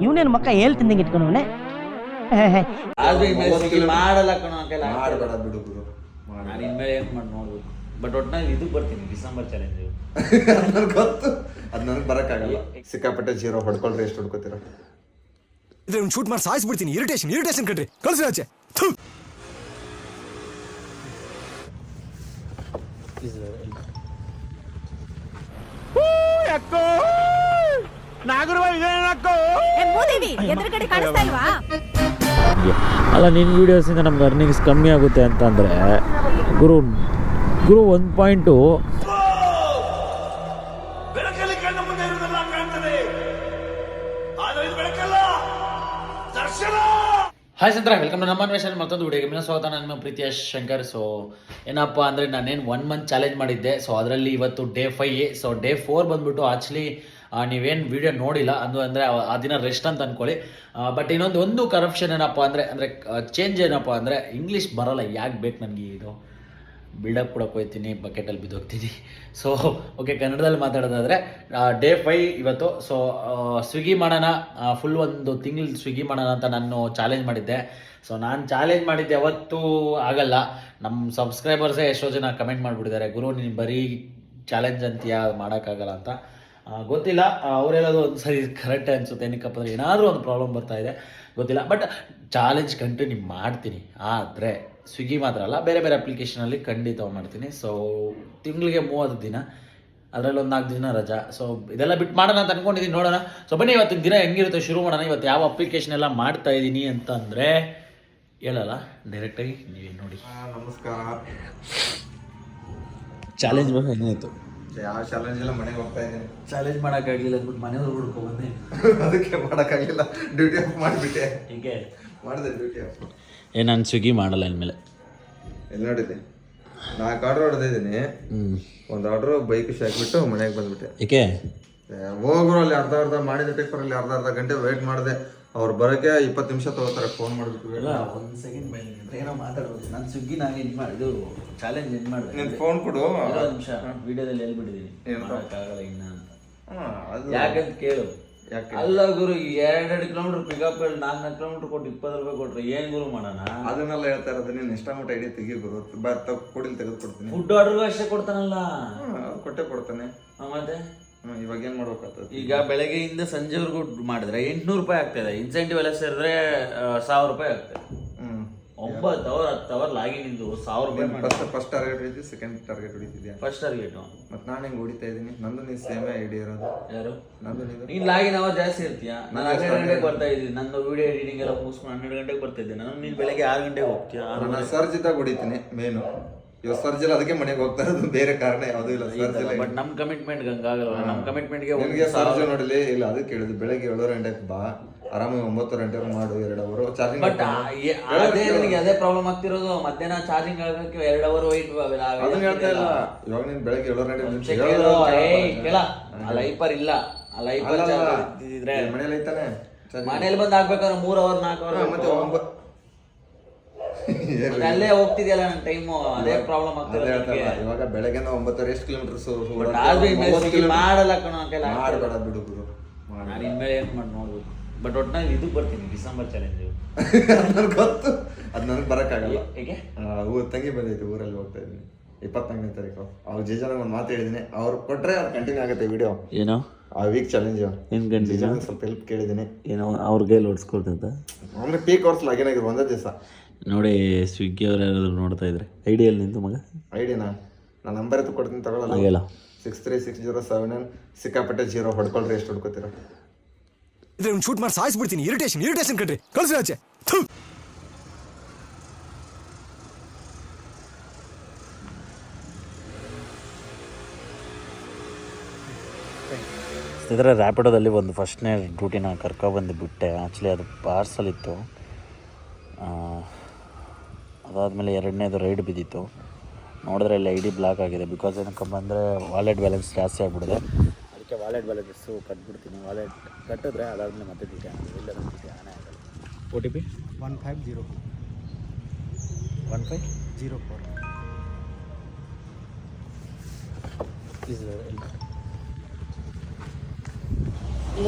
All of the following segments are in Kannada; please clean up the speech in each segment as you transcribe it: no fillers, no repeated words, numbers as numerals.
ಇವನೇನು ಮಕ್ಕ ಹೇಳ್ತಿಂದಂಗೆ ಇಟ್ಕೊಂಡವನೆ ಮಾಡಲ್ಲ ಕಣೋ ಮಾಡಬೇಡ ಬಿಡು ಗುರು. ನಾನು ಇನ್ಮೇಲೆ ಏನು ಮಾಡಿ ನೋಡ್ಬೇಕು. ಬಟ್ ಒಟ್ಟಿನಲ್ಲಿ ಇದಕ್ಕೆ ಬರ್ತೀನಿ, ಡಿಸೆಂಬರ್ ಚಾಲೆಂಜ್. ನನಗೆ ಗೊತ್ತು, ಅದು ನನಗೆ ಬರೋಕ್ಕಾಗಲ್ಲ. ಸಿಕ್ಕಾಪಟ್ಟೆ ಜೀರೋ ಹೊಡ್ಕೊಳ್ರಿ, ಎಷ್ಟು ಹೊಡ್ಕೋತೀರ? ಇದ್ರೆ ಒಂದು ಶೂಟ್ ಮಾಡಿ ಸಾಯಿಸ್ಬಿಡ್ತೀನಿ. ಇರಿಟೇಷನ್ ಕಣ್ರಿ, ಕಳ್ಸಿ ಆಚೆ. ಅಲ್ಲ, ನಿನ್ನ ವೀಡಿಯೋಸಿಂದ ನಮ್ಗೆ ಅರ್ನಿಂಗ್ಸ್ ಕಮ್ಮಿ ಆಗುತ್ತೆ ಅಂತಂದರೆ ಗುರು 1 ಪಾಯಿಂಟು ಹಾಯ್ ಸಂತ್ರ, ವೆಲ್ಕಮ್ ಟು ನಮ್ಮ ಅನ್ವೇಷಣೆ ಮತ್ತೊಂದು ವಿಡಿಯೋಗೆ ನಿಮ್ಮ ಸ್ವಾಗತ. ನನ್ನ ಪ್ರೀತಿಯ ಶಂಕರ್. ಸೊ ಏನಪ್ಪ ಅಂದರೆ, ನಾನೇನು 1 ಮಂತ್ ಚಾಲೆಂಜ್ ಮಾಡಿದ್ದೆ. ಸೊ ಅದರಲ್ಲಿ ಇವತ್ತು ಡೇ 5. ಸೊ ಡೇ 4 ಬಂದುಬಿಟ್ಟು ಆ್ಯಕ್ಚುಲಿ ನೀವೇನು ವೀಡಿಯೋ ನೋಡಿಲ್ಲ ಅಂದರೆ ಆ ದಿನ ರೆಸ್ಟ್ ಅಂತ ಅಂದ್ಕೊಳ್ಳಿ. ಬಟ್ ಇನ್ನೊಂದು ಕರಪ್ಷನ್ ಏನಪ್ಪ ಅಂದರೆ ಚೇಂಜ್ ಏನಪ್ಪ ಅಂದರೆ, ಇಂಗ್ಲೀಷ್ ಬರೋಲ್ಲ, ಯಾಕೆ ಬೇಕು ನನಗೆ ಇದು ಬಿಲ್ಡಪ್ ಕೊಡೋಕೆ ಹೋಗ್ತೀನಿ, ಬಕೆಟಲ್ಲಿ ಬಿದ್ದೋಗ್ತೀನಿ. ಸೊ ಓಕೆ, ಕನ್ನಡದಲ್ಲಿ ಮಾತಾಡೋದಾದರೆ ಡೇ 5 ಇವತ್ತು. ಸೊ ಸ್ವಿಗ್ಗಿ ಮಾಡೋಣ, ಫುಲ್ ಒಂದು ತಿಂಗಳು ಸ್ವಿಗ್ಗಿ ಮಾಡೋಣ ಅಂತ ನಾನು ಚಾಲೆಂಜ್ ಮಾಡಿದ್ದೆ. ಸೊ ನಾನು ಚಾಲೆಂಜ್ ಮಾಡಿದ್ದೆ ಯಾವತ್ತೂ ಆಗಲ್ಲ. ನಮ್ಮ ಸಬ್ಸ್ಕ್ರೈಬರ್ಸೇ ಎಷ್ಟೋ ಜನ ಕಮೆಂಟ್ ಮಾಡಿಬಿಟ್ಟಿದ್ದಾರೆ, ಗುರು ನೀನು ಬರೀ ಚಾಲೆಂಜ್ ಅಂತೀಯಾ, ಮಾಡೋಕ್ಕಾಗಲ್ಲ ಅಂತ. ಗೊತ್ತಿಲ್ಲ, ಅವರೆಲ್ಲದು ಒಂದು ಸರಿ ಕರೆಕ್ಟ್ ಅನಿಸುತ್ತೆ. ಏನಕ್ಕಪ್ಪ ಅಂದರೆ ಏನಾದರೂ ಒಂದು ಪ್ರಾಬ್ಲಮ್ ಬರ್ತಾಯಿದೆ, ಗೊತ್ತಿಲ್ಲ. ಬಟ್ ಚಾಲೆಂಜ್ ಕಂಟಿನ್ಯೂ ಮಾಡ್ತೀನಿ. ಆದರೆ ಸ್ವಿಗ್ಗಿ ಮಾತ್ರ ಅಲ್ಲ, ಬೇರೆ ಬೇರೆ ಅಪ್ಲಿಕೇಶನಲ್ಲಿ ಖಂಡಿತ ಮಾಡ್ತೀನಿ. ಸೊ ತಿಂಗಳಿಗೆ 30 ದಿನ, ಅದರಲ್ಲಿ ಒಂದು 4 ದಿನ ರಜಾ. ಸೊ ಇದೆಲ್ಲ ಬಿಟ್ಟು ಮಾಡೋಣ ಅಂತ ಅಂದ್ಕೊಂಡಿದ್ದೀನಿ, ನೋಡೋಣ. ಸೊ ಬನ್ನಿ ಇವತ್ತಿನ ದಿನ ಹೆಂಗಿರುತ್ತೆ ಶುರು ಮಾಡೋಣ. ಇವತ್ತು ಯಾವ ಅಪ್ಲಿಕೇಶನ್ ಎಲ್ಲ ಮಾಡ್ತಾ ಇದ್ದೀನಿ ಅಂತ ಅಂದರೆ ಹೇಳಲ್ಲ, ಡೈರೆಕ್ಟಾಗಿ ನೀವೇ ನೋಡಿ. ನಮಸ್ಕಾರ. ಚಾಲೆಂಜ್ ಬಗ್ಗೆ ಏನಾಯಿತು? ಯಾವ ಚಾಲೆಂಜ್ ಎಲ್ಲ ಮನೆಗೆ ಹೋಗ್ತಾ ಇದ್ದೀನಿ. ಚಾಲೆಂಜ್ ಮಾಡೋಕ್ಕಾಗಲಿಲ್ಲ ಅಂದ್ಬಿಟ್ಟು ಮನೆಯವ್ರು ಹುಡ್ಕೊಂಡ್ಬಂದೆ. ಅದಕ್ಕೆ ಮಾಡೋಕ್ಕಾಗಲಿಲ್ಲ, ಡ್ಯೂಟಿ ಆಫ್ ಮಾಡಿಬಿಟ್ಟೆ. ಹೀಗೆ ಮಾಡಿದೆ ಡ್ಯೂಟಿ ಆಫ್. ನಾನು ಸ್ವಿಗ್ಗಿ ಮಾಡಲ್ಲ ಇನ್ಮೇಲೆ. ಎಲ್ಲಿ ನೋಡಿದ್ದೆ? 4 ಆರ್ಡ್ರ್ ಹೊಡೆದಿದ್ದೀನಿ. ಒಂದು ಆರ್ಡ್ರು ಬೈಕ್ ಹಾಕ್ಬಿಟ್ಟು ಮನೆಗೆ ಬಂದ್ಬಿಟ್ಟೆ. ಏಕೆ ಹೋಗ್ರು ಅಲ್ಲಿ ಅರ್ಧ ಮಾಡಿದ ಪೇಪರಲ್ಲಿ ಅರ್ಧ ಗಂಟೆ ವೆಯ್ಟ್ ಮಾಡಿದೆ. ಅವ್ರು ಬರೋಕ್ಕೆ 20 ನಿಮಿಷ ತಗೋತಾರೆ. ಫೋನ್ ಮಾಡಿಬಿಟ್ಟು ಇಲ್ಲ, 1 ಸೆಕೆಂಡ್ ಏನೋ ಮಾತಾಡ್ಬೋದು. ನಾನು ಸ್ವಿಗ್ಗಿ ನಾನು ಇದು ಮಾಡಿದ್ದು ಚಾಲೆಂಜ್ ಏನು ಮಾಡಿದೆ. ನೀನು ಫೋನ್ ಕೊಡು. 1 ನಿಮಿಷ ವಿಡಿಯೋದಲ್ಲಿ ಹೇಳ್ಬಿಟ್ಟಿದ್ದೀನಿ, ಮಾಡೋಕ್ಕಾಗಲ್ಲ ಇನ್ನ ಅಂತ. ಅದು ಯಾಕಂತ ಕೇಳು. ಯಾಕೆ? ಅಲ್ಲ ಗುರು, 2 ಕಿಲೋಮೀಟರ್ ಪಿಕಪ್ ಹೇಳಿ 4 ಕಿಲೋಮೀಟರ್ ಕೊಟ್ಟು 20 ರೂಪಾಯಿ ಕೊಟ್ರೆ ಏನು ಗುರು ಮಾಡೋಣ? ಅದನ್ನೆಲ್ಲ ಹೇಳ್ತಾ ಇರೋದು. ನೀನು ಇನ್ಸ್ಟಾಮಟ್ ಐಡಿ ತೆಗಿ ಗುರು, ಕೊಡಿಲ್ ತೆಗೆದು ಕೊಡ್ತೀನಿ. ಫುಡ್ ಆರ್ಡರ್ಗೂ ಅಷ್ಟೇ ಕೊಡ್ತಾನಲ್ಲ. ಕೊಟ್ಟೆ ಕೊಡ್ತಾನೆ. ಮತ್ತೆ ಇವಾಗ ಏನು ಮಾಡ್ಬೇಕಾಗ್ತದೆ? ಈಗ ಬೆಳಗ್ಗೆಯಿಂದ ಸಂಜೆವರೆಗೂ ಮಾಡಿದ್ರೆ 800 ರೂಪಾಯಿ ಆಗ್ತದೆ. ಇನ್ಸೆಂಟಿವ್ ಎಲ್ಲ ಸೇರಿದ್ರೆ 1000 ರೂಪಾಯಿ ಆಗ್ತದೆ. 9 ಅವರ್ 10 ಅವರ್ ಲಾಗಿನ್ ಇಂದು 1000 ರೂಪಾಯಿ. ಫಸ್ಟ್ ಟಾರ್ಗೆಟ್ ಹೊಡಿತೀವಿ, ಸೆಕೆಂಡ್ ಟಾರ್ಗೆಟ್ ಹೊಡಿತಿದ್ಯಾ? First target. ಮತ್ತೆ ನಾನು ಹೆಂಗೆ ಹೊಡಿತಾ ಇದ್ದೀನಿ? ನಂದು ನೀನು ಸೇಮೇ ಐಡಿ ಇರೋದು. ಯಾರು? ನಂದು ನೀನು ಲಾಗಿನ್ ಅವರ್ ಜಾಸ್ತಿ ಇರ್ತೀಯ. ನಾನು 12 ಗಂಟೆಗೆ ಬರ್ತಾ ಇದ್ದೀನಿ, ನಂದು ವಿಡಿಯೋ ಎಡಿಟಿಂಗ್ ಎಲ್ಲ ಮುಗಿಸ್ಕೊಂಡು 12 ಗಂಟೆಗೆ ಬರ್ತಾ ಇದ್ದೆ ನಾನು. ನೀನು ಬೆಳಗ್ಗೆ 6 ಗಂಟೆಗೆ ಹೋಗ್ತೀಯ. ನಾನು ಸರ್ಜ್ ಇದ್ದಾಗ ಹೊಡಿತೀನಿ ಮೇನು. ಇವಾಗ ಸರ್ಜ್ ಇಲ್ಲ, ಅದಕ್ಕೆ ಮನೆಗೆ ಹೋಗ್ತಾ ಇರೋದು, ಬೇರೆ ಕಾರಣ ಯಾವುದೂ ಇಲ್ಲ. ಸರ್ಜ್ ಇಲ್ಲ. ಬಟ್ ನಮ್ಮ ಕಮಿಟ್ಮೆಂಟ್ ಹಂಗಾಗಲ್ಲ. ನಮ್ಮ ಕಮಿಟ್ಮೆಂಟ್ಗೆ ನಿಮಗೆ ಸರ್ಜ್ ನೋಡಲಿ ಇಲ್ಲ, ಅದಕ್ಕೆ ಹೇಳಿದ್ದು ಬೆಳಗ್ಗೆ 7 ಗಂಟೆಗೆ ಬಾ, ಆರಾಮಾಗಿ 9 ಗಂಟೆವರೆಗೆ ಮಾಡು, 2 ಅವರು ಚಾರ್ಜಿಂಗ್. ಬಟ್ ಅದೇ ನನಗೆ ಅದೇ ಪ್ರಾಬ್ಲಮ್ ಆಗ್ತಿರೋದು. ಮಧ್ಯಾಹ್ನ ಚಾರ್ಜಿಂಗ್ ಆಗಕ್ಕೆ 2 ಅವರ್ ವೈಟ್. ಅದನ್ನ ಹೇಳ್ತಾ ಇಲ್ಲ. ಇವಾಗ ನೀನು ಬೆಳಗ್ಗೆ 7 ಗಂಟೆಗೆ ಕೇಳ, ಆ ಲೈಪರ್ ಇಲ್ಲ, ಆ ಲೈಪರ್ ಇದ್ರೆ ಮನೇಲಿ ಐತಾನೆ. ಮನೇಲಿ ಬಂದು ಹಾಕ್ಬೇಕಾದ್ರೆ 3 ಅವರ್ 4 ಅವರ್ ಮತ್ತೆ 9 ಅಲ್ಲೇ ಹೋಗ್ತಿದ್ಯಲ್ಲ ನನ್ನ ಟೈಮು. ಅದೇ ಪ್ರಾಬ್ಲಮ್ ಆಗ್ತಿರೋದು. ಇವಾಗ ಬೆಳಗ್ಗೆ 9 ಎಷ್ಟು ಕಿಲೋಮೀಟರ್ಸ್ ಮಾಡಲ್ಲ ಕಣೋ. ಮಾಡಬೇಡ ಬಿಡು ಗುರು. ನಾನು ಇನ್ಮೇಲೆ ಏನು ಮಾಡಿ ನೋಡ್ಬೇಕು. ಬಟ್ ಒಟ್ಟಿನಲ್ಲಿ ಇದಕ್ಕೆ ಬರ್ತೀನಿ, ಡಿಸೆಂಬರ್ ಚಾಲೆಂಜ್. ನನಗೆ ಗೊತ್ತು, ಅದು ನನಗೆ ಬರೋಕ್ಕಾಗಲ್ಲ. ಹೇಗೆ? ತಂಗಿ ಬಂದೈತೆ, ಊರಲ್ಲಿ ಹೋಗ್ತಾ ಇದ್ದೀನಿ 24ನೇ ತಾರೀಕು. ಅವ್ರು ಜೀಜನಿಗೆ ಒಂದು ಮಾತು ಹೇಳಿದ್ದೀನಿ, ಅವ್ರು ಕೊಟ್ಟರೆ ಅದು ಕಂಟಿನ್ಯೂ ಆಗುತ್ತೆ ವಿಡಿಯೋ. ಏನೋ ಆ ವೀಕ್ ಚಾಲೆಂಜ್ ಏನು ಸ್ವಲ್ಪ ಹೆಲ್ಪ್ ಕೇಳಿದ್ದೀನಿ. ಏನೋ ಅವ್ರ ಕೈಲಿ ಓಡಿಸ್ಕೊಳ್ತಂತ. ಆಮೇಲೆ ಪೀಕ್ ಅವರ್ಸ್ ಲಾಗಿನ್ ಆಗಿದ್ರು ಒಂದೇ ದಿವಸ. ನೋಡಿ, ಸ್ವಿಗ್ಗಿ ಅವ್ರು ಯಾರಾದ್ರು ನೋಡ್ತಾ ಇದ್ರೆ ಐಡಿಯಲ್ಲಿ ನಿಂತು ಮಗ ಐಡಿನಾ ನಾನು ನಂಬರ್ ಎತ್ತು ಕೊಡ್ತೀನಿ, ತಗೊಳ್ಳಲ್ಲ. ಹಾಗೆಲ್ಲ 636079 ಸಿಕ್ಕಾಪಟ್ಟೆ ಜೀರೋ ಹೊಡ್ಕೊಳ್ರಿ, ಎಷ್ಟು ಹೊಡ್ಕೋತೀರ? ಇದ್ರೆ ಒಂದು ಶೂಟ್ ಮಾಡಿ ಸಾಯಿಸ್ಬಿಡ್ತೀನಿ. ಇರಿಟೇಷನ್ ಕಣ್ರಿ, ಕಳ್ಸಿ ಆಚೆ. ಇದರ ರ್ಯಾಪಿಡೋದಲ್ಲಿ ಒಂದು ಫಸ್ಟ್ನೇ ಡ್ಯೂಟಿನ ಕರ್ಕೊಬಂದು ಬಿಟ್ಟೆ. ಆ್ಯಕ್ಚುಲಿ ಅದು ಪಾರ್ಸಲ್ ಇತ್ತು. ಅದಾದಮೇಲೆ 2ನೇದು ರೈಡ್ ಬಿದ್ದಿತ್ತು. ನೋಡಿದ್ರೆ ಇಲ್ಲಿ ಐ ಡಿ ಬ್ಲಾಕ್ ಆಗಿದೆ. ಬಿಕಾಸ್ ಏನಕ್ಕಪ್ಪ ಅಂದರೆ ವಾಲೆಟ್ ಬ್ಯಾಲೆನ್ಸ್ ಜಾಸ್ತಿ ಆಗಿಬಿಡಿದೆ. ಅದಕ್ಕೆ ವಾಲೆಟ್ ಬ್ಯಾಲೆನ್ಸು ಕಟ್ಬಿಡ್ತೀನಿ. ವಾಲೆಟ್ ಕಟ್ಟಿದ್ರೆ ಅದಾದಮೇಲೆ ಮತ್ತೆ ಡ್ಯೂಟಿ ಆಗೋದು, ಇಲ್ಲ ಡ್ಯೂಟಿ ಆನೇ ಆಗಲ್ಲ. OTP 1504 1504 please. ಓಕೆ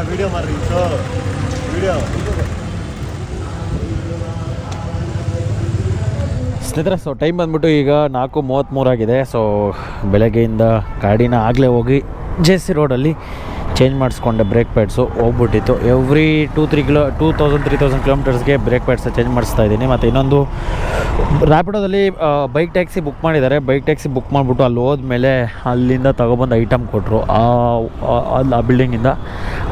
ವಿಡಿಯೋ ಮಾಡ್ರಿ ವಿಡಿಯೋ ಸ್ನೇಹಿತರೆ, ಸೊ ಟೈಮ್ ಬಂದ್ಬಿಟ್ಟು ಈಗ 4:33 ಆಗಿದೆ. ಸೊ ಬೆಳಗ್ಗೆಯಿಂದ ಗಾಡಿನ ಆಗಲೇ ಹೋಗಿ JC ರೋಡಲ್ಲಿ ಚೇಂಜ್ ಮಾಡಿಸ್ಕೊಂಡೆ. ಬ್ರೇಕ್ ಪ್ಯಾಡ್ಸು ಹೋಗ್ಬಿಟ್ಟಿತ್ತು. ಎವ್ರಿ 2,000-3,000 ಕಿಲೋಮೀಟರ್ಸ್ಗೆ ಬ್ರೇಕ್ ಪ್ಯಾಡ್ಸ್ ಚೇಂಜ್ ಮಾಡಿಸ್ತಾ ಇದ್ದೀನಿ. ಮತ್ತು ಇನ್ನೊಂದು ರ್ಯಾಪಿಡೋದಲ್ಲಿ ಬೈಕ್ ಟ್ಯಾಕ್ಸಿ ಬುಕ್ ಮಾಡಿದ್ದಾರೆ. ಬೈಕ್ ಟ್ಯಾಕ್ಸಿ ಬುಕ್ ಮಾಡಿಬಿಟ್ಟು ಅಲ್ಲಿ ಹೋದ್ಮೇಲೆ ಅಲ್ಲಿಂದ ತೊಗೊಬಂದು ಐಟಮ್ ಕೊಟ್ಟರು. ಅಲ್ಲಿ ಆ ಬಿಲ್ಡಿಂಗಿಂದ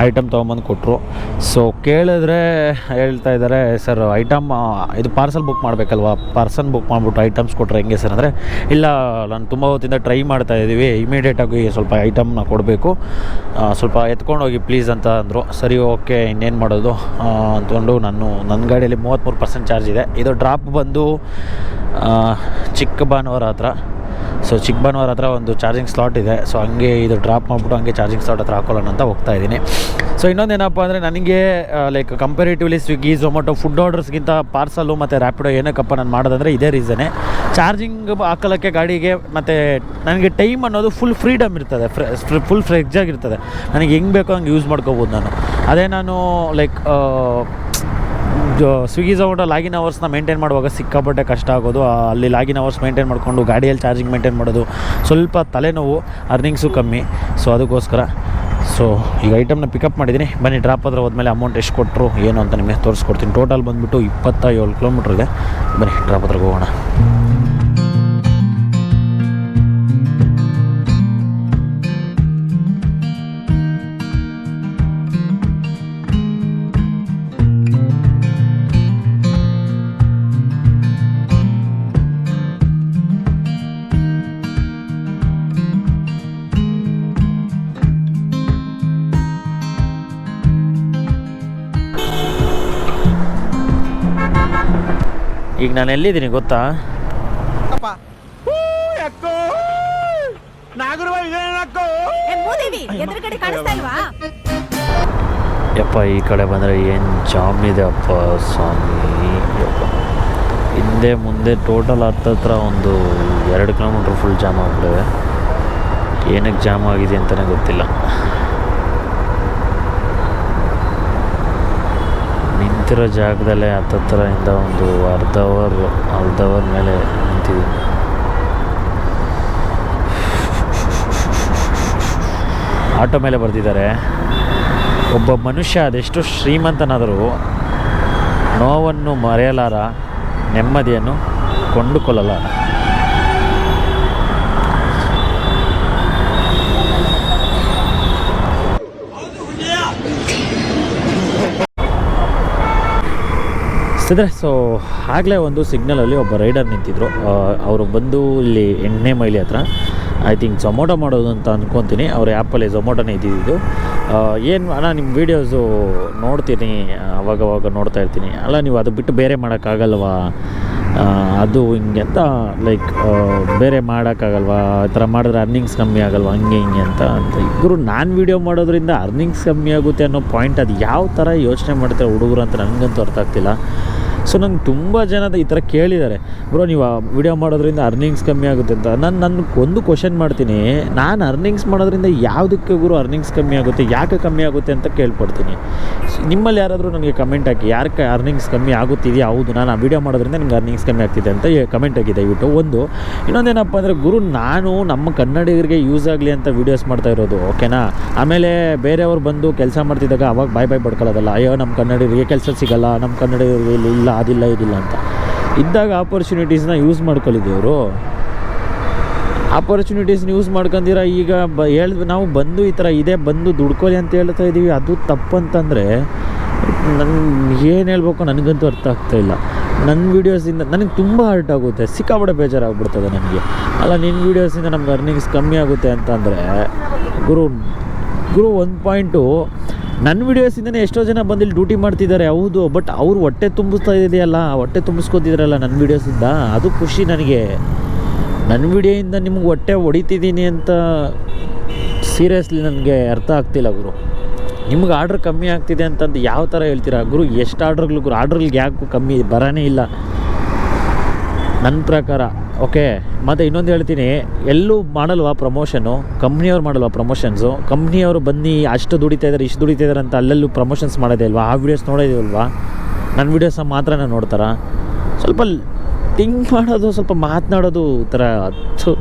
ಐಟಮ್ ತೊಗೊಬಂದು ಕೊಟ್ಟರು. ಸೊ ಕೇಳಿದ್ರೆ ಹೇಳ್ತಾ ಇದ್ದಾರೆ, ಸರ್ ಐಟಮ್ ಇದು ಪಾರ್ಸಲ್ ಬುಕ್ ಮಾಡಬೇಕಲ್ವಾ, ಪಾರ್ಸಲ್ ಬುಕ್ ಮಾಡಿಬಿಟ್ಟು ಐಟಮ್ಸ್ ಕೊಟ್ಟರೆ ಹೆಂಗೆ ಸರ್ ಅಂದರೆ, ಇಲ್ಲ ನಾನು ತುಂಬ ಹೊತ್ತಿಂದ ಟ್ರೈ ಮಾಡ್ತಾಯಿದ್ದೀವಿ, ಇಮಿಡಿಯೇಟಾಗಿ ಸ್ವಲ್ಪ ಐಟಮ್ನ ಕೊಡಬೇಕು, ಸ್ವಲ್ಪ ಎತ್ಕೊಂಡೋಗಿ ಪ್ಲೀಸ್ ಅಂತ ಅಂದರು. ಸರಿ ಓಕೆ, ಇನ್ನೇನು ಮಾಡೋದು ಅಂದ್ಕೊಂಡು ನನ್ನ ಗಾಡಿಯಲ್ಲಿ 33% ಚಾರ್ಜ್ ಇದೆ. ಇದು ಡ್ರಾಪ್ ಬಂದು ಚಿಕ್ಕಬಾನವರ ಹತ್ರ. ಸೊ ಚಿಕ್ಕಬಾನವರ ಹತ್ರ ಒಂದು ಚಾರ್ಜಿಂಗ್ ಸ್ಲಾಟ್ ಇದೆ. ಸೊ ಹಂಗೆ ಇದು ಡ್ರಾಪ್ ಮಾಡಿಬಿಟ್ಟು ಹಂಗೆ ಚಾರ್ಜಿಂಗ್ ಸ್ಲಾಟ್ ಹತ್ರ ಹಾಕೊಳ್ಳೋಣ ಅಂತ ಹೋಗ್ತಾ ಇದ್ದೀನಿ. ಸೊ ಇನ್ನೊಂದೇನಪ್ಪ ಅಂದರೆ, ನನಗೆ like comparatively Swiggy, Zomato food ಆರ್ಡರ್ಸ್ಗಿಂತ ಪಾರ್ಸಲು ಮತ್ತು ರ್ಯಾಪಿಡೋ ಏನಕ್ಕಪ್ಪ ನಾನು ಮಾಡೋದಂದರೆ ಇದೇ ರೀಸನ್ನೇ. ಚಾರ್ಜಿಂಗ್ ಹಾಕೊಳ್ಳೋಕ್ಕೆ ಗಾಡಿಗೆ, ಮತ್ತು ನನಗೆ ಟೈಮ್ ಅನ್ನೋದು ಫುಲ್ ಫ್ರೀಡಮ್ ಇರ್ತದೆ, ಫುಲ್ ಫ್ರೆಜ್ ಆಗಿರ್ತದೆ. ನನಗೆ ಹೆಂಗೆ ಬೇಕೋ ಹಂಗೆ ಯೂಸ್ ಮಾಡ್ಕೋಬೋದು ನಾನು. ಅದೇ ನಾನು ಲೈಕ್ ಸ್ವಿಗ್ಗಿ ಝೊಮ್ಯಾಟೊ ಲಾಗಿನ್ ಅವರ್ಸ್ನ ಮೇಂಟೈನ್ ಮಾಡುವಾಗ ಸಿಕ್ಕಾಪಟ್ಟೆ ಕಷ್ಟ ಆಗೋದು. ಅಲ್ಲಿ ಲಾಗಿನ್ ಅವರ್ಸ್ ಮೇಂಟೈನ್ ಮಾಡಿಕೊಂಡು ಗಾಡಿಯಲ್ಲಿ ಚಾರ್ಜಿಂಗ್ ಮೇಂಟೈನ್ ಮಾಡೋದು ಸ್ವಲ್ಪ ತಲೆನೋವು, ಅರ್ನಿಂಗ್ಸು ಕಮ್ಮಿ. ಸೊ ಅದಕ್ಕೋಸ್ಕರ ಈಗ ಐಟಮ್ನ ಪಿಕಪ್ ಮಾಡಿದ್ದೀನಿ. ಬನ್ನಿ, ಡ್ರಾಪ್ ಹತ್ರ ಹೋದ್ಮೇಲೆ ಅಮೌಂಟ್ ಎಷ್ಟು ಕೊಟ್ಟರು ಏನು ಅಂತ ನಿಮಗೆ ತೋರಿಸ್ಕೊಡ್ತೀನಿ. ಟೋಟಲ್ ಬಂದುಬಿಟ್ಟು 27 ಕಿಲೋಮೀಟ್ರ್ ಇದೆ. ಬನ್ನಿ ಡ್ರಾಪ್ ಹತ್ರಕ್ಕೆ ಹೋಗೋಣ. ಈಗ ನಾನು ಎಲ್ಲಿದ್ದೀನಿ ಗೊತ್ತಾ? ಯಪ್ಪ, ಈ ಕಡೆ ಬಂದರೆ ಏನು ಜಾಮ್ ಇದೆ ಅಪ್ಪ ಸ್ವಾಮಿ. ಹಿಂದೆ ಮುಂದೆ ಟೋಟಲ್ ಹತ್ತತ್ರ ಒಂದು 2 ಕಿಲೋಮೀಟ್ರ್ ಫುಲ್ ಜಾಮ್ ಆಗ್ಬಿಟ್ಟಿದೆ. ಏನಕ್ಕೆ ಜಾಮ್ ಆಗಿದೆ ಅಂತಲೇ ಗೊತ್ತಿಲ್ಲ. ನಿಂತಿರೋ ಜಾಗದಲ್ಲೇ ಹತ್ತತ್ರದಿಂದ ಒಂದು ಅರ್ಧ ಅವರ್ ಮೇಲೆ ನಿಂತಿದ್ದೀನಿ. ಆಟೋ ಮೇಲೆ ಬರ್ತಿದ್ದಾರೆ. ಒಬ್ಬ ಮನುಷ್ಯ ಅದೆಷ್ಟು ಶ್ರೀಮಂತನಾದರೂ ನೋವನ್ನು ಮರೆಯಲಾರ, ನೆಮ್ಮದಿಯನ್ನು ಕೊಂಡುಕೊಳ್ಳಲಾರ. ಸೊ ಆಗಲೇ ಒಂದು ಸಿಗ್ನಲಲ್ಲಿ ಒಬ್ಬ ರೈಡರ್ ನಿಂತಿದ್ದರು. ಅವರು ಬಂದು ಇಲ್ಲಿ 8ನೇ ಮೈಲಿ ಹತ್ರ ಐ ಥಿಂಕ್ ಝೊಮ್ಯಾಟೊ ಮಾಡೋದು ಅಂತ ಅಂದ್ಕೊತೀನಿ. ಅವ್ರ ಆ್ಯಪಲ್ಲಿ ಝೊಮ್ಯಾಟೊನೇ ಇದ್ದಿದ್ದು. ಏನು ಅಣ್ಣ, ನಿಮ್ಮ ವೀಡಿಯೋಸು ನೋಡ್ತೀನಿ, ಅವಾಗವಾಗ ನೋಡ್ತಾ ಇರ್ತೀನಿ. ಅಲ್ಲ, ನೀವು ಅದು ಬಿಟ್ಟು ಬೇರೆ ಮಾಡೋಕ್ಕಾಗಲ್ವಾ, ಅದು ಹಿಂಗೆ ಅಂತ ಲೈಕ್ ಬೇರೆ ಮಾಡೋಕ್ಕಾಗಲ್ವಾ, ಆ ಥರ ಮಾಡಿದ್ರೆ ಅರ್ನಿಂಗ್ಸ್ ಕಮ್ಮಿ ಆಗಲ್ವಾ, ಹಂಗೆ ಹಿಂಗೆ ಅಂತ ಇಬ್ಬರು ನಾನು ವೀಡಿಯೋ ಮಾಡೋದ್ರಿಂದ ಅರ್ನಿಂಗ್ಸ್ ಕಮ್ಮಿ ಆಗುತ್ತೆ ಅನ್ನೋ ಪಾಯಿಂಟ್ ಅದು ಯಾವ ಥರ ಯೋಚನೆ ಮಾಡ್ತಾರೆ ಹುಡುಗರು ಅಂತ ನನಗಂತೂ ಅರ್ಥ ಆಗ್ತಿಲ್ಲ. ಸೊ ನಂಗೆ ತುಂಬ ಜನ ಈ ಥರ ಕೇಳಿದ್ದಾರೆ, ಬ್ರೋ ನೀವು ವೀಡಿಯೋ ಮಾಡೋದ್ರಿಂದ ಅರ್ನಿಂಗ್ಸ್ ಕಮ್ಮಿ ಆಗುತ್ತೆ ಅಂತ. ನಾನು ಒಂದು ಕ್ವಶನ್ ಮಾಡ್ತೀನಿ, ನಾನು ಅರ್ನಿಂಗ್ಸ್ ಮಾಡೋದ್ರಿಂದ ಯಾವುದಕ್ಕೆ ಗುರು ಅರ್ನಿಂಗ್ಸ್ ಕಮ್ಮಿ ಆಗುತ್ತೆ, ಯಾಕೆ ಕಮ್ಮಿ ಆಗುತ್ತೆ ಅಂತ ಕೇಳ್ಪಡ್ತೀನಿ. ನಿಮ್ಮಲ್ಲಿ ಯಾರಾದರೂ ನನಗೆ ಕಮೆಂಟ್ ಹಾಕಿ, ಯಾಕೆ ಅರ್ನಿಂಗ್ಸ್ ಕಮ್ಮಿ ಆಗುತ್ತಿದೆಯಾ, ಹೌದು ನಾನು ಆ ವೀಡಿಯೋ ಮಾಡೋದ್ರಿಂದ ನಿಮ್ಗೆ ಅರ್ನಿಂಗ್ಸ್ ಕಮ್ಮಿ ಆಗ್ತಿದೆ ಅಂತ ಕಮೆಂಟ್ ಆಗಿದೆ ದಯವಿಟ್ಟು. ಒಂದು ಇನ್ನೊಂದೇನಪ್ಪ ಅಂದರೆ, ಗುರು ನಾನು ನಮ್ಮ ಕನ್ನಡಿಗರಿಗೆ ಯೂಸ್ ಆಗಲಿ ಅಂತ ವೀಡಿಯೋಸ್ ಮಾಡ್ತಾ ಇರೋದು, ಓಕೆನಾ. ಆಮೇಲೆ ಬೇರೆಯವ್ರು ಬಂದು ಕೆಲಸ ಮಾಡ್ತಿದ್ದಾಗ ಅವಾಗ ಬಾಯ್ ಬಡ್ಕೊಳ್ಳೋದಲ್ಲ, ಅಯ್ಯೋ ನಮ್ಮ ಕನ್ನಡಿಗರಿಗೆ ಕೆಲಸ ಸಿಗಲ್ಲ, ನಮ್ಮ ಕನ್ನಡಿಗರಿಗೆ ಇಲ್ಲ ಅದಿಲ್ಲ ಇದಿಲ್ಲ ಅಂತ ಇದ್ದಾಗ ಆಪರ್ಚುನಿಟೀಸ್ನ ಯೂಸ್ ಮಾಡ್ಕೊಳ್ಳಿದ್ದೇವರು. ಆಪರ್ಚುನಿಟೀಸ್ನ ಯೂಸ್ ಮಾಡ್ಕೊಂಡಿರ ಈಗ ನಾವು ಬಂದು ಈ ಥರ ಇದೆ ಬಂದು ದುಡ್ಕೊಳ್ಳಿ ಅಂತ ಹೇಳ್ತಾ ಇದ್ದೀವಿ. ಅದು ತಪ್ಪಂತಂದರೆ ನನಗೆ ಏನು ಹೇಳ್ಬೇಕು ನನಗಂತೂ ಅರ್ಥ ಆಗ್ತಾಯಿಲ್ಲ. ನನ್ನ ವೀಡಿಯೋಸಿಂದ ನನಗೆ ತುಂಬ ಹರ್ಟ್ ಆಗುತ್ತೆ, ಸಿಕ್ಕಾಪಟ್ಟೆ ಬೇಜಾರಾಗ್ಬಿಡ್ತದೆ ನನಗೆ. ಅಲ್ಲ, ನಿನ್ನ ವೀಡಿಯೋಸಿಂದ ನಮ್ಗೆ ಅರ್ನಿಂಗ್ಸ್ ಕಮ್ಮಿ ಆಗುತ್ತೆ ಅಂತಂದರೆ ಗುರು ಒಂದು ಪಾಯಿಂಟು ನನ್ನ ವೀಡಿಯೋಸಿಂದನೇ ಎಷ್ಟೋ ಜನ ಬಂದು ಇಲ್ಲಿ ಡ್ಯೂಟಿ ಮಾಡ್ತಿದ್ದಾರೆ, ಹೌದು. ಬಟ್ ಅವ್ರು ಹೊಟ್ಟೆ ತುಂಬಿಸ್ತಾ ಇದೆಯಲ್ಲ, ಹೊಟ್ಟೆ ತುಂಬಿಸ್ಕೊತಿದ್ರಲ್ಲ ನನ್ನ ವೀಡಿಯೋಸಿಂದ, ಅದು ಖುಷಿ ನನಗೆ. ನನ್ನ ವೀಡಿಯೋಯಿಂದ ನಿಮ್ಗೆ ಹೊಟ್ಟೆ ಹೊಡಿತಿದ್ದೀನಿ ಅಂತ ಸೀರಿಯಸ್ಲಿ ನನಗೆ ಅರ್ಥ ಆಗ್ತಿಲ್ಲ ಗುರು. ನಿಮ್ಗೆ ಆರ್ಡ್ರ್ ಕಮ್ಮಿ ಆಗ್ತಿದೆ ಅಂತಂದು ಯಾವ ಥರ ಹೇಳ್ತೀರಾ ಗುರು? ಎಷ್ಟು ಆರ್ಡ್ರ್ಗಳು ಗುರು? ಆರ್ಡ್ರ್ಗಳಿಗೆ ಯಾಕೆ ಕಮ್ಮಿ ಬರೋನೇ ಇಲ್ಲ ನನ್ನ ಪ್ರಕಾರ. ಓಕೆ, ಮತ್ತು ಇನ್ನೊಂದು ಹೇಳ್ತೀನಿ, ಎಲ್ಲೂ ಮಾಡಲ್ವಾ ಪ್ರಮೋಷನು? ಕಂಪ್ನಿಯವ್ರು ಮಾಡಲ್ವಾ ಪ್ರಮೋಷನ್ಸು? ಕಂಪ್ನಿಯವರು ಬನ್ನಿ ಅಷ್ಟು ದುಡಿತಾ ಇದ್ದಾರೆ, ಇಷ್ಟು ದುಡಿತಾ ಇದ್ದಾರೆ ಅಂತ ಅಲ್ಲೆಲ್ಲೂ ಪ್ರಮೋಷನ್ಸ್ ಮಾಡೋದೇ ಇಲ್ವಾ? ಆ ವೀಡಿಯೋಸ್ ನೋಡೋದಿಲ್ವಾ? ನನ್ನ ವೀಡಿಯೋಸ್ ಮಾತ್ರ ನೋಡ್ತಾರ? ಸ್ವಲ್ಪ ಥಿಂಕ್ ಮಾಡೋದು, ಸ್ವಲ್ಪ ಮಾತನಾಡೋದು ಥರ ಅದು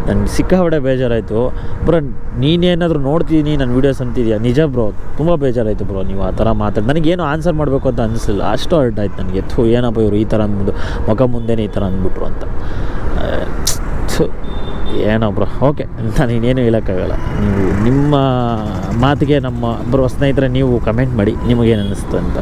ನನಗೆ ಸಿಕ್ಕಾಪಟ್ಟೆ ಬೇಜಾರಾಯಿತು ಬ್ರೋ. ನೀನೇನಾದರೂ ನೋಡ್ತಿದ್ದೀನಿ ನನ್ನ ವೀಡಿಯೋಸ್ ಅಂತಿದ್ಯಾ? ನಿಜ ಬ್ರೋ, ತುಂಬ ಬೇಜಾರಾಯಿತು ಬ್ರೋ ನೀವು ಆ ಥರ ಮಾತಾಡಿ. ನನಗೇನು ಆನ್ಸರ್ ಮಾಡಬೇಕು ಅಂತ ಅನಿಸಿಲ್ಲ, ಅಷ್ಟು ಹರ್ಟ್ ಆಯ್ತು ನನಗೆ. ಏನಪ್ಪ ಇವರು ಈ ಥರ ಅಂದ್ಬಿಟ್ಟು ಮುಖ ಮುಂದೆನೇ ಈ ಥರ ಅಂದ್ಬಿಟ್ರು ಅಂತ. ಏನೋ ಬ್ರೋ, ಓಕೆ, ನಾನು ಇನ್ನೇನು ಹೇಳೋಕ್ಕಾಗಲ್ಲ. ನೀವು ನಿಮ್ಮ ಮಾತಿಗೆ ನಮ್ಮ ಬ್ರೋ ಸ್ನೇಹಿತರೆ ನೀವು ಕಮೆಂಟ್ ಮಾಡಿ ನಿಮಗೇನು ಅನ್ನಿಸ್ತು ಅಂತ.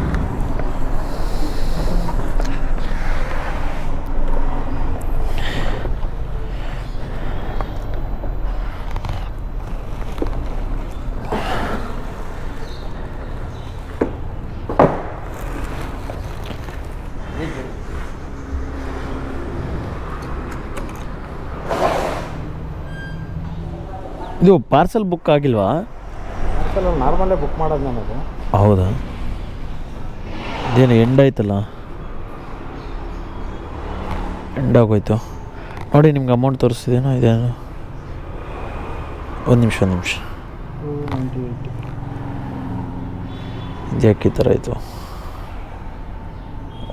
ಇದು ಪಾರ್ಸಲ್ ಬುಕ್ ಆಗಿಲ್ವಾ? ನಾರ್ಮಲ್ಲೇ ಬುಕ್ ಮಾಡೋದು ನನಗೆ. ಹೌದಾ? ಇದೇನು ಎಂಡ್ ಆಯ್ತಲ್ಲ, ಎಂಡ್ ಆಗೋಯ್ತು ನೋಡಿ. ನಿಮ್ಗೆ ಅಮೌಂಟ್ ತೋರಿಸ್ತಿದೇನೋ ಇದೇನು? ಒಂದು ನಿಮಿಷ ಇದು ಯಾಕೆ ಈ ಥರ ಆಯಿತು?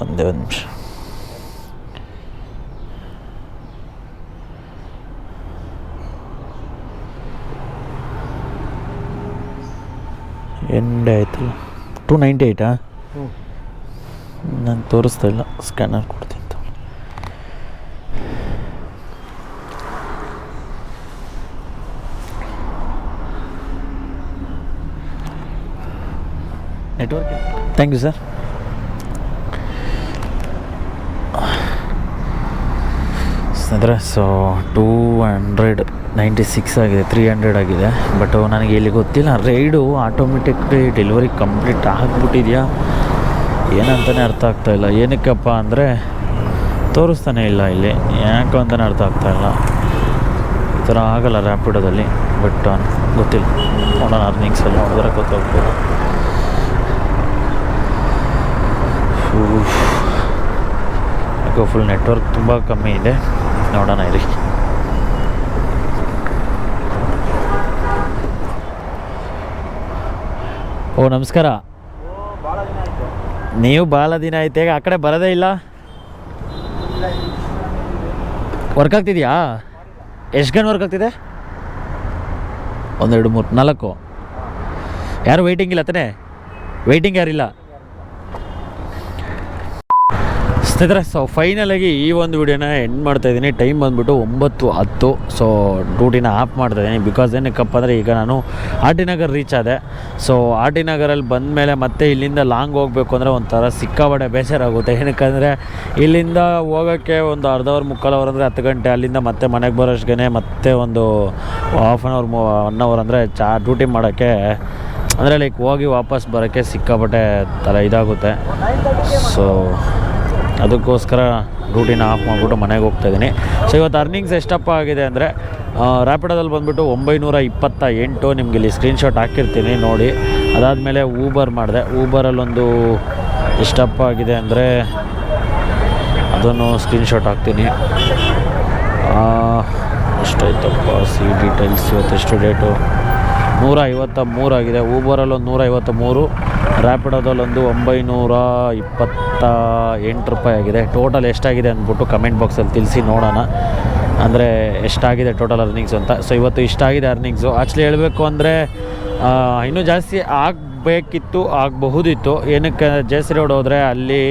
ಒಂದು ನಿಮಿಷ. ಎಂಡ್ ಆಯ್ತಲ್ಲ. 298. ನಾನು ತೋರಿಸ್ತಾ ಇಲ್ಲ, ಸ್ಕ್ಯಾನರ್ ಕೊಡ್ತೀನಿ. Network thank you sir. ಸ್ನೇಹಿತರೆ, ಸೊ 296 ಆಗಿದೆ, 300 ಆಗಿದೆ. ಬಟ್ ನನಗೆ ಇಲ್ಲಿ ಗೊತ್ತಿಲ್ಲ, ರೈಡು ಆಟೋಮೆಟಿಕ್ಲಿ ಡೆಲಿವರಿ ಕಂಪ್ಲೀಟ್ ಆಗಿಬಿಟ್ಟಿದೆಯಾ ಏನಂತಲೇ ಅರ್ಥ ಆಗ್ತಾಯಿಲ್ಲ. ಏನಕ್ಕಪ್ಪ ಅಂದರೆ ತೋರಿಸ್ತಾನೆ ಇಲ್ಲ ಇಲ್ಲಿ, ಯಾಕೆ ಅಂತಲೇ ಅರ್ಥ ಆಗ್ತಾಯಿಲ್ಲ. ಈ ಥರ ಆಗಲ್ಲ ರ್ಯಾಪಿಡೋದಲ್ಲಿ. ಬಟ್ ಗೊತ್ತಿಲ್ಲ, ನೋಡೋಣ ಅರ್ನಿಂಗ್ಸಲ್ಲಿ ನೋಡಿದ್ರೆ ಗೊತ್ತಾಗ್ಬೋದು. ಯಾಕೋ ಫುಲ್ ನೆಟ್ವರ್ಕ್ ತುಂಬ ಕಮ್ಮಿ ಇದೆ, ನೋಡೋಣ ಇರಿ. ಓ ನಮಸ್ಕಾರ. ನೀವು ಭಾಳ ದಿನ ಆಯ್ತು, ಈಗ ಆ ಕಡೆ ಬರೋದೇ ಇಲ್ಲ. ವರ್ಕ್ ಆಗ್ತಿದೆಯಾ? ಎಷ್ಟು ಗಂಟೆ ವರ್ಕ್ ಆಗ್ತಿದೆ? 1 2 3 4. ಯಾರು ವೆಯ್ಟಿಂಗ್ ಇಲ್ಲ ತಾನೇ? ವೆಯ್ಟಿಂಗ್ ಯಾರಿಲ್ಲ ಸ್ನೇಹಿತರೆ. ಸೊ ಫೈನಲಾಗಿ ಈ ಒಂದು ವಿಡಿಯೋನ ಎಂಡ್ ಮಾಡ್ತಾಯಿದ್ದೀನಿ. ಟೈಮ್ ಬಂದುಬಿಟ್ಟು 9:10. ಸೊ ಡ್ಯೂಟಿನ ಆಫ್ ಮಾಡ್ತಾಯಿದ್ದೀನಿ. ಬಿಕಾಸ್ ಏನಕ್ಕಪ್ಪ ಅಂದರೆ ಈಗ ನಾನು ಆರ್ ಟಿ ನಗರ್ ರೀಚ್ ಆದೆ. ಸೊ ಆರ್ ಟಿ ನಗರಲ್ಲಿ ಬಂದಮೇಲೆ ಮತ್ತೆ ಇಲ್ಲಿಂದ ಲಾಂಗ್ ಹೋಗಬೇಕು ಅಂದರೆ ಒಂಥರ ಸಿಕ್ಕಾಪಟ್ಟೆ ಬೇಜಾರಾಗುತ್ತೆ. ಏನಕ್ಕಂದರೆ ಇಲ್ಲಿಂದ ಹೋಗೋಕ್ಕೆ ಒಂದು ಅರ್ಧ ಅವರ್ 3/4 ಅವರ್ ಅಂದರೆ 10 ಗಂಟೆ, ಅಲ್ಲಿಂದ ಮತ್ತೆ ಮನೆಗೆ ಬರೋಷ್ಗೆ ಮತ್ತೆ ಒಂದು ಹಾಫ್ ಆನ್ ಅವರ್ 1 ಅವರ್ ಅಂದರೆ ಡ್ಯೂಟಿ ಮಾಡೋಕ್ಕೆ, ಅಂದರೆ ಲೈಕ್ ಹೋಗಿ ವಾಪಸ್ ಬರೋಕ್ಕೆ ಸಿಕ್ಕಾಪಟ್ಟೆ ಥರ ಇದಾಗುತ್ತೆ. ಸೊ ಅದಕ್ಕೋಸ್ಕರ ಡ್ಯೂಟಿನ ಆಫ್ ಮಾಡಿಬಿಟ್ಟು ಮನೆಗೆ ಹೋಗ್ತಾಯಿದ್ದೀನಿ. ಸೊ ಇವತ್ತು ಅರ್ನಿಂಗ್ಸ್ ಎಷ್ಟಪ್ಪ ಆಗಿದೆ ಅಂದರೆ ರ್ಯಾಪಿಡೋದಲ್ಲಿ ಬಂದುಬಿಟ್ಟು 928. ನಿಮಗೆ ಇಲ್ಲಿ ಸ್ಕ್ರೀನ್ಶಾಟ್ ಹಾಕಿರ್ತೀನಿ ನೋಡಿ. ಅದಾದಮೇಲೆ ಊಬರ್ ಮಾಡಿದೆ. ಊಬರಲ್ಲೊಂದು ಎಷ್ಟಪ್ಪ ಆಗಿದೆ ಅಂದರೆ ಅದನ್ನು ಸ್ಕ್ರೀನ್ಶಾಟ್ ಹಾಕ್ತೀನಿ. ಎಷ್ಟಾಯ್ತಪ್ಪ ಸಿ ಡೀಟೇಲ್ಸ್, ಇವತ್ತೆಷ್ಟು ಡೇಟು? 153 ಆಗಿದೆ. ಊಬರಲ್ಲೊಂದು 153, ರ್ಯಾಪಿಡೋದಲ್ಲೊಂದು 928 ರೂಪಾಯಿ ಆಗಿದೆ. ಟೋಟಲ್ ಎಷ್ಟಾಗಿದೆ ಅಂದ್ಬಿಟ್ಟು ಕಮೆಂಟ್ ಬಾಕ್ಸಲ್ಲಿ ತಿಳಿಸಿ ನೋಡೋಣ, ಅಂದರೆ ಎಷ್ಟಾಗಿದೆ ಟೋಟಲ್ ಅರ್ನಿಂಗ್ಸ್ ಅಂತ. ಸೊ ಇವತ್ತು ಇಷ್ಟಾಗಿದೆ ಅರ್ನಿಂಗ್ಸು. ಆ್ಯಕ್ಚುಲಿ ಹೇಳಬೇಕು ಅಂದರೆ ಇನ್ನೂ ಜಾಸ್ತಿ ಆಗಬೇಕಿತ್ತು, ಆಗಬಹುದಿತ್ತು. ಏನಕ್ಕೆ ಜೆ ಸಿ ರೋಡ್ ಹೋದರೆ ಅಲ್ಲಿ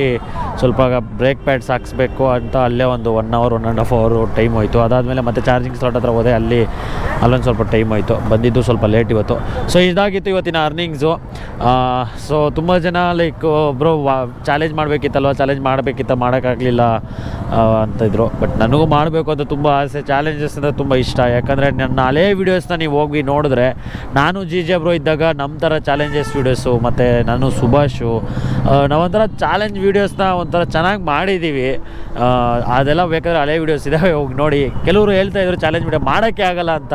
ಸ್ವಲ್ಪ ಬ್ರೇಕ್ ಪ್ಯಾಡ್ಸ್ ಹಾಕ್ಸ್ಬೇಕು ಅಂತ ಅಲ್ಲೇ ಒಂದು 1 ಅವರ್ 1.5 ಅವರ್ ಟೈಮ್ ಹೋಯಿತು. ಅದಾದಮೇಲೆ ಮತ್ತೆ ಚಾರ್ಜಿಂಗ್ ಸ್ಲಾಟ್ ಹತ್ರ ಹೋದೆ, ಅಲ್ಲೊಂದು ಸ್ವಲ್ಪ ಟೈಮ್ ಹೋಯಿತು. ಬಂದಿದ್ದು ಸ್ವಲ್ಪ ಲೇಟ್ ಇವತ್ತು. ಸೊ ಇದಾಗಿತ್ತು ಇವತ್ತಿನ ಅರ್ನಿಂಗ್ಸು. ಸೊ ತುಂಬ ಜನ ಲೈಕ್ ಬ್ರೋ ಚಾಲೆಂಜ್ ಮಾಡಬೇಕಿತ್ತ ಮಾಡೋಕ್ಕಾಗಲಿಲ್ಲ ಅಂತಿದ್ರು. ಬಟ್ ನನಗೂ ಮಾಡಬೇಕು ಅಂತ ತುಂಬ ಆಸೆ, ಚಾಲೆಂಜಸ್ ಅಂದರೆ ತುಂಬ ಇಷ್ಟ. ಯಾಕಂದರೆ ನನ್ನ ಹಳೇ ವೀಡಿಯೋಸ್ನ ನೀವು ಹೋಗಿ ನೋಡಿದ್ರೆ ನಾನು ಜೆ ಬ್ರೋ ಇದ್ದಾಗ ನಮ್ಮ ಥರ ಚಾಲೆಂಜಸ್ ವೀಡಿಯೋಸು ಮತ್ತು ನಾನು ಸುಭಾಷು ನಾವೊಂಥರ ಚಾಲೆಂಜ್ ವೀಡಿಯೋಸ್ನ ಒಂಥರ ಚೆನ್ನಾಗಿ ಮಾಡಿದ್ದೀವಿ. ಅದೆಲ್ಲ ಬೇಕಾದ್ರೆ ಹಳೆ ವೀಡಿಯೋಸ್ ಇದ್ದಾವೆ, ಹೋಗಿ ನೋಡಿ. ಕೆಲವರು ಹೇಳ್ತಾಯಿದ್ರು ಚಾಲೆಂಜ್ ವೀಡಿಯೋ ಮಾಡೋಕ್ಕೆ ಆಗಲ್ಲ ಅಂತ.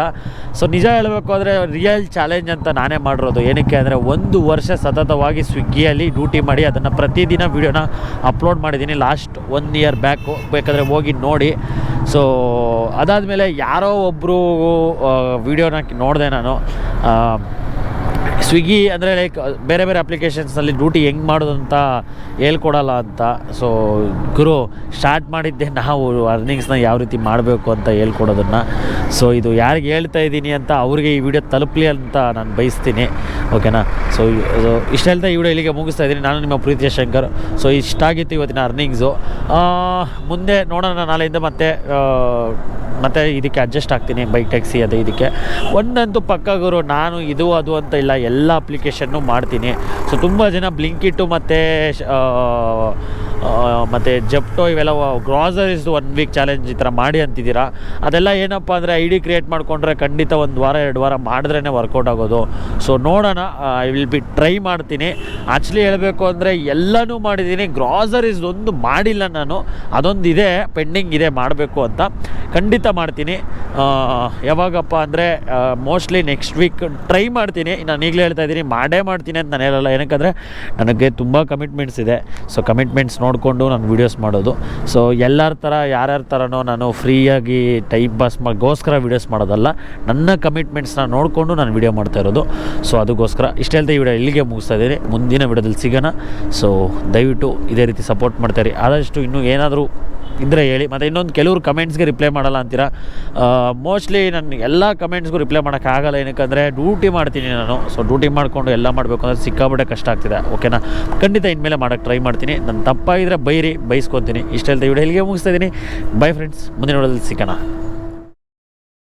ಸೊ ನಿಜ ಹೇಳಬೇಕು ಅಂದರೆ ರಿಯಲ್ ಚಾಲೆಂಜ್ ಅಂತ ನಾನೇ ಮಾಡಿರೋದು. ಏನಕ್ಕೆ ಅಂದರೆ 1 ವರ್ಷ ಸತತವಾಗಿ ಸ್ವಿಗ್ಗಿಯಲ್ಲಿ ಡ್ಯೂಟಿ ಮಾಡಿ ಅದನ್ನು ಪ್ರತಿದಿನ ವೀಡಿಯೋನ ಅಪ್ಲೋಡ್ ಮಾಡಿದ್ದೀನಿ ಲಾಸ್ಟ್ 1 ಇಯರ್ ಬ್ಯಾಕು, ಬೇಕಾದರೆ ಹೋಗಿ ನೋಡಿ. ಸೊ ಅದಾದಮೇಲೆ ಯಾರೋ ಒಬ್ಬರು ವೀಡಿಯೋನ ನೋಡಿದೆ ನಾನು, ಸ್ವಿಗ್ಗಿ ಅಂದರೆ ಲೈಕ್ ಬೇರೆ ಬೇರೆ ಅಪ್ಲಿಕೇಶನ್ಸ್ನಲ್ಲಿ ಡ್ಯೂಟಿ ಹೆಂಗೆ ಮಾಡೋದು ಅಂತ ಹೇಳ್ಕೊಡಲ್ಲ ಅಂತ. ಸೊ ಗುರು ಸ್ಟಾರ್ಟ್ ಮಾಡಿದ್ದೆ ನಾವು ಅರ್ನಿಂಗ್ಸ್ನ ಯಾವ ರೀತಿ ಮಾಡಬೇಕು ಅಂತ ಹೇಳ್ಕೊಡೋದನ್ನು. ಸೊ ಇದು ಯಾರಿಗೆ ಹೇಳ್ತಾ ಇದ್ದೀನಿ ಅಂತ ಅವ್ರಿಗೆ ಈ ವಿಡಿಯೋ ತಲುಪಲಿ ಅಂತ ನಾನು ಬಯಸ್ತೀನಿ, ಓಕೆನಾ. ಸೊ ಇಷ್ಟು ಹೇಳ್ತಾ ಈ ವಿಡಿಯೋ ಇಲ್ಲಿಗೆ ಮುಗಿಸ್ತಾ ಇದ್ದೀನಿ. ನಾನು ನಿಮ್ಮ ಪ್ರೀತಿಯ ಶಂಕರ್. ಸೊ ಇಷ್ಟಾಗಿತ್ತು ಇವತ್ತಿನ ಅರ್ನಿಂಗ್ಸು. ಮುಂದೆ ನೋಡೋಣ, ನಾಳೆಯಿಂದ ಮತ್ತೆ ಇದಕ್ಕೆ ಅಡ್ಜಸ್ಟ್ ಆಗ್ತೀನಿ, ಬೈಕ್ ಟ್ಯಾಕ್ಸಿ ಅದು ಇದಕ್ಕೆ. ಒಂದಂತೂ ಪಕ್ಕ ಗುರು, ನಾನು ಇದು ಅದು ಅಂತ ಇಲ್ಲ, ಎಲ್ಲ ಅಪ್ಲಿಕೇಶನ್ನು ಮಾಡ್ತೀನಿ. ಸೊ ತುಂಬ ಜನ ಬ್ಲಿಂಕಿಟ್ಟು ಮತ್ತು ಜೆಪ್ಟೋ ಇವೆಲ್ಲ ಗ್ರಾಸರೀಸ್ದು 1 ವೀಕ್ ಚಾಲೆಂಜ್ ಈ ಥರ ಮಾಡಿ ಅಂತಿದ್ದೀರಾ. ಅದೆಲ್ಲ ಏನಪ್ಪ ಅಂದರೆ ID ಕ್ರಿಯೇಟ್ ಮಾಡಿಕೊಂಡ್ರೆ ಖಂಡಿತ 1 ವಾರ 2 ವಾರ ಮಾಡಿದ್ರೇ ವರ್ಕೌಟ್ ಆಗೋದು. ಸೊ ನೋಡೋಣ, ಐ ವಿಲ್ ಬಿ ಟ್ರೈ ಮಾಡ್ತೀನಿ. ಆ್ಯಕ್ಚುಲಿ ಹೇಳಬೇಕು ಅಂದರೆ ಎಲ್ಲನೂ ಮಾಡಿದ್ದೀನಿ, ಗ್ರಾಸರೀಸ್ದೊಂದು ಮಾಡಿಲ್ಲ ನಾನು. ಅದೊಂದಿದೆ, ಪೆಂಡಿಂಗ್ ಇದೆ ಮಾಡಬೇಕು ಅಂತ. ಖಂಡಿತ ಮಾಡ್ತೀನಿ. ಯಾವಾಗಪ್ಪ ಅಂದರೆ ಮೋಸ್ಟ್ಲಿ ನೆಕ್ಸ್ಟ್ ವೀಕ್ ಟ್ರೈ ಮಾಡ್ತೀನಿ. ನಾನು ಈಗಲೇ ಹೇಳ್ತಾ ಇದ್ದೀನಿ, ಮಾಡೇ ಮಾಡ್ತೀನಿ ಅಂತ ನಾನು ಹೇಳಲ್ಲ. ಏನಕ್ಕಂದರೆ ನನಗೆ ತುಂಬ ಕಮಿಟ್ಮೆಂಟ್ಸ್ ಇದೆ. ಸೊ ಕಮಿಟ್ಮೆಂಟ್ಸ್ ನೋಡಿಕೊಂಡು ನಾನು ವೀಡಿಯೋಸ್ ಮಾಡೋದು. ಸೊ ಎಲ್ಲರ ಥರ ಯಾರ್ಯಾರ ಥರನೋ ನಾನು ಫ್ರೀಯಾಗಿ ಟೈಮ್ ಪಾಸ್ಗೋಸ್ಕರ ವೀಡಿಯೋಸ್ ಮಾಡೋದಲ್ಲ, ನನ್ನ ಕಮಿಟ್ಮೆಂಟ್ಸ್ನ ನೋಡಿಕೊಂಡು ನಾನು ವೀಡಿಯೋ ಮಾಡ್ತಾ ಇರೋದು. ಸೊ ಅದಕ್ಕೋಸ್ಕರ ಇಷ್ಟು ಹೇಳ್ತಾ ಈ ವಿಡಿಯೋ ಇಲ್ಲಿಗೆ ಮುಗಿಸ್ತಾ ಇದ್ದೀನಿ. ಮುಂದಿನ ವಿಡಿಯೋದಲ್ಲಿ ಸಿಗೋಣ. ಸೊ ದಯವಿಟ್ಟು ಇದೇ ರೀತಿ ಸಪೋರ್ಟ್ ಮಾಡ್ತಾಯಿರಿ. ಆದಷ್ಟು ಇನ್ನೂ ಏನಾದರೂ ಇದ್ದರೆ ಹೇಳಿ. ಮತ್ತು ಇನ್ನೊಂದು, ಕೆಲವರು ಕಮೆಂಟ್ಸ್ಗೆ ರಿಪ್ಲೈ ಮಾಡಲ್ಲ ಅಂತೀರಾ. ಮೋಸ್ಟ್ಲಿ ನಾನು ಎಲ್ಲ ಕಮೆಂಟ್ಸ್ಗೂ ರಿಪ್ಲೈ ಮಾಡೋಕ್ಕಾಗಲ್ಲ. ಏನಕ್ಕಂದರೆ ಡ್ಯೂಟಿ ಮಾಡ್ತೀನಿ ನಾನು. ಸೊ ಡ್ಯೂಟಿ ಮಾಡಿಕೊಂಡು ಎಲ್ಲ ಮಾಡಬೇಕು ಅಂದರೆ ಸಿಕ್ಕಾಬಿಟ್ಟೆ ಕಷ್ಟ ಆಗ್ತಿದೆ, ಓಕೆನಾ. ಖಂಡಿತ ಇನ್ಮೇಲೆ ಮಾಡೋಕ್ಕೆ ಟ್ರೈ ಮಾಡ್ತೀನಿ. ನಾನು ತಪ್ಪಾಗಿದ್ದರೆ ಬೈಸ್ಕೊತೀನಿ. ಇಷ್ಟು ಹೇಳ್ತಾ ವಿಡಿಯೋ ಇಲ್ಲಿಗೆ ಮುಗಿಸ್ತಾ ಇದ್ದೀನಿ. ಬೈ ಫ್ರೆಂಡ್ಸ್, ಮುಂದಿನ ವಿಡಿಯೋದಲ್ಲಿ ಸಿಗೋಣ.